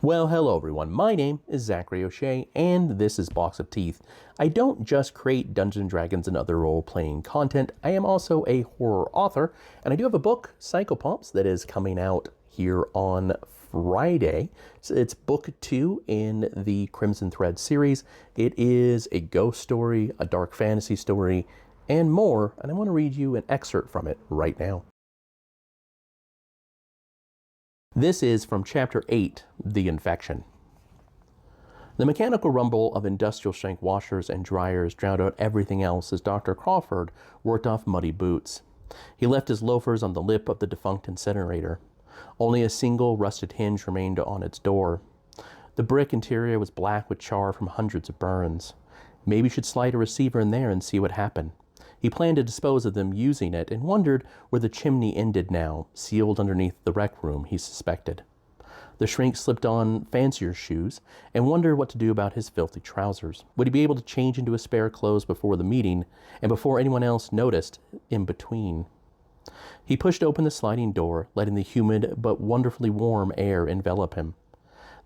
Well, hello everyone. My name is Zachary O'Shea, and this is Box of Teeth. I don't just create Dungeons & Dragons and other role-playing content. I am also a horror author, and I do have a book, Psychopomps, that is coming out here on Friday. So it's book 2 in the Crimson Thread series. It is a ghost story, a dark fantasy story, and more, and I want to read you an excerpt from it right now. This is from Chapter 8, The Infection. The mechanical rumble of industrial-strength washers and dryers drowned out everything else as Dr. Crawford worked off muddy boots. He left his loafers on the lip of the defunct incinerator. Only a single rusted hinge remained on its door. The brick interior was black with char from hundreds of burns. Maybe he should slide a receiver in there and see what happened. He planned to dispose of them using it and wondered where the chimney ended now, sealed underneath the rec room, he suspected. The shrink slipped on fancier shoes and wondered what to do about his filthy trousers. Would he be able to change into his spare clothes before the meeting and before anyone else noticed in between? He pushed open the sliding door, letting the humid but wonderfully warm air envelop him.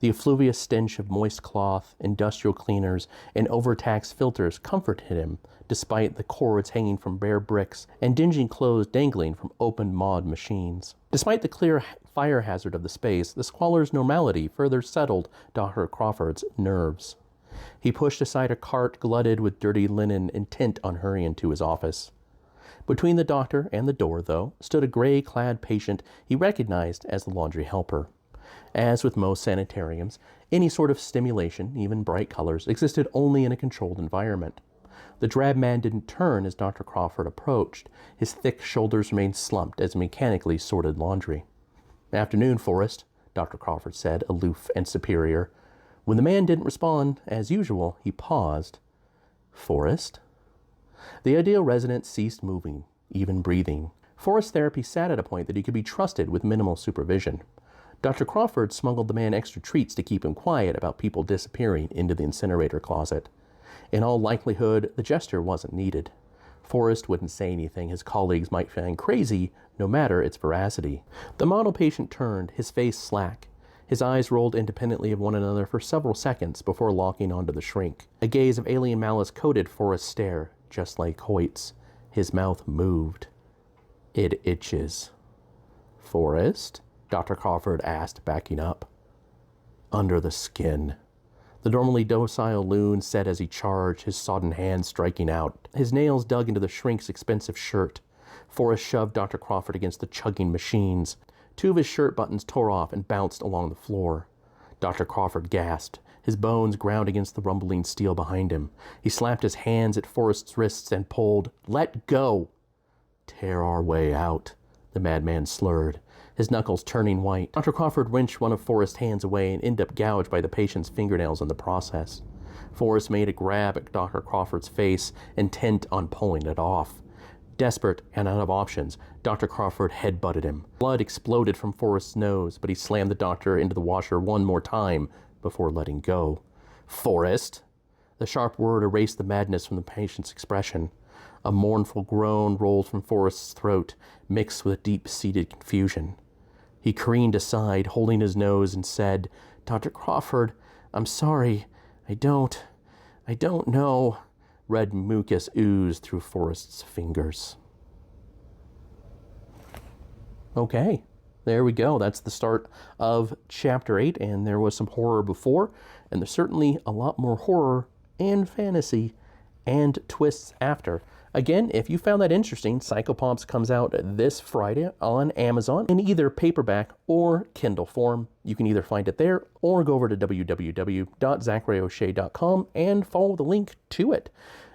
The effluvious stench of moist cloth, industrial cleaners, and overtaxed filters comforted him, despite the cords hanging from bare bricks and dingy clothes dangling from open mod machines. Despite the clear fire hazard of the space, the squalor's normality further settled Dr. Crawford's nerves. He pushed aside a cart glutted with dirty linen, intent on hurrying to his office. Between the doctor and the door, though, stood a gray-clad patient he recognized as the laundry helper. As with most sanitariums, any sort of stimulation, even bright colors, existed only in a controlled environment. The drab man didn't turn as Dr. Crawford approached. His thick shoulders remained slumped as he mechanically sorted laundry. "Afternoon, Forrest," Dr. Crawford said, aloof and superior. When the man didn't respond, as usual, he paused. "Forrest?" The ideal resident ceased moving, even breathing. Forrest therapy sat at a point that he could be trusted with minimal supervision. Dr. Crawford smuggled the man extra treats to keep him quiet about people disappearing into the incinerator closet. In all likelihood, the gesture wasn't needed. Forrest wouldn't say anything his colleagues might find crazy, no matter its veracity. The model patient turned, his face slack. His eyes rolled independently of one another for several seconds before locking onto the shrink. A gaze of alien malice coated Forrest's stare, just like Hoyt's. His mouth moved. "It itches." "Forrest?" Dr. Crawford asked, backing up. "Under the skin." The normally docile loon said as he charged, his sodden hands striking out. His nails dug into the shrink's expensive shirt. Forrest shoved Dr. Crawford against the chugging machines. Two of his shirt buttons tore off and bounced along the floor. Dr. Crawford gasped. His bones ground against the rumbling steel behind him. He slapped his hands at Forrest's wrists and pulled. "Let go!" "Tear our way out," the madman slurred, his knuckles turning white. Dr. Crawford wrenched one of Forrest's hands away and ended up gouged by the patient's fingernails in the process. Forrest made a grab at Dr. Crawford's face, intent on pulling it off. Desperate and out of options, Dr. Crawford headbutted him. Blood exploded from Forrest's nose, but he slammed the doctor into the washer one more time before letting go. "Forrest!" The sharp word erased the madness from the patient's expression. A mournful groan rolled from Forrest's throat, mixed with deep-seated confusion. He careened aside, holding his nose, and said, "Dr. Crawford, I'm sorry. I don't know." Red mucus oozed through Forrest's fingers. Okay, there we go. That's the start of Chapter 8, and there was some horror before, and there's certainly a lot more horror and fantasy and twists after. Again, if you found that interesting, Psychopomps comes out this Friday on Amazon in either paperback or Kindle form. You can either find it there or go over to www.zacharyoshea.com and follow the link to it.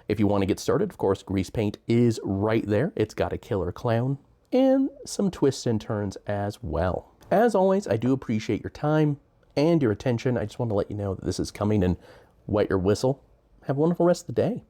If you want to get started, of course, grease paint is right there. It's got a killer clown and some twists and turns as well. As always, I do appreciate your time and your attention. I just want to let you know that this is coming and wet your whistle. Have a wonderful rest of the day.